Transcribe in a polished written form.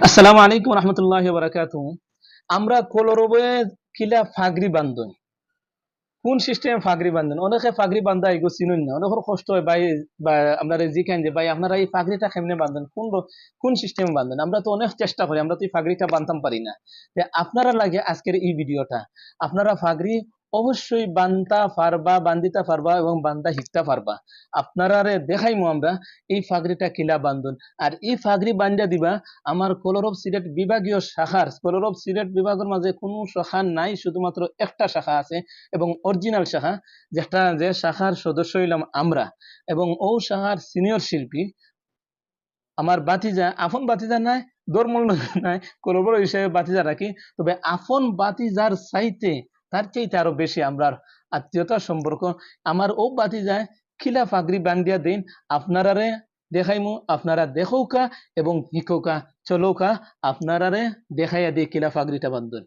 আসসালামু আলাইকুম রহমতুল্লাহি ওয়া বারাকাতুহু। আমরা কলরবে কিলা ফাগরি বান্ধন কোন সিস্টেম ফাগরি বান্ধন অনেকে ফাগরি বান্ধা এগো চিনুন না অনেকের কষ্ট হয় ভাই বা আপনারা জিকান যে ভাই আপনারা এই ফাগরিটা কেমনে বান্ধন কোন সিস্টেমে বান্ধন আমরা তো অনেক চেষ্টা করি আমরা তো এই ফাগরিটা বানতাম পারি না যে আপনারা লাগে আজকের এই ভিডিওটা আপনারা ফাগরি অবশ্যই বানতা পারবা বান্দিতা পারবা এবং বান্দা শিখতে পারবা আপনারা দেখাইমু আমরা এই ফাগরিটা কিলা বান্ধন আর এই ফাগরি বান্ধা দিবা আমার কলরব সিলেট বিভাগীয় শাখার কলরব সিলেট বিভাগের মাঝে কোনো শাখা নাই শুধুমাত্র একটা শাখা আছে এবং অরিজিনাল শাখা যেটা যে শাখার সদস্য হইলাম আমরা এবং ও শাখার সিনিয়র শিল্পী আমার বাতিজা আপন বাতিজা নাই ধর্ম নাই কোনো বড় হিসেবে বাতিজা রাখি তবে আপন বাতিজার চাইতে তার চাইতে আরো বেশি আমরা আত্মীয়তার সম্পর্ক আমার ও বাতিজায় খিলা ফাগরি বান্দিয়া দিন আপনারারে দেখাইমু আপনারা দেখৌকা এবং হিকৌকা চলৌকা আপনারারে দেখাইয়া দিয়ে কিলা ফাগরিটা বান্ধন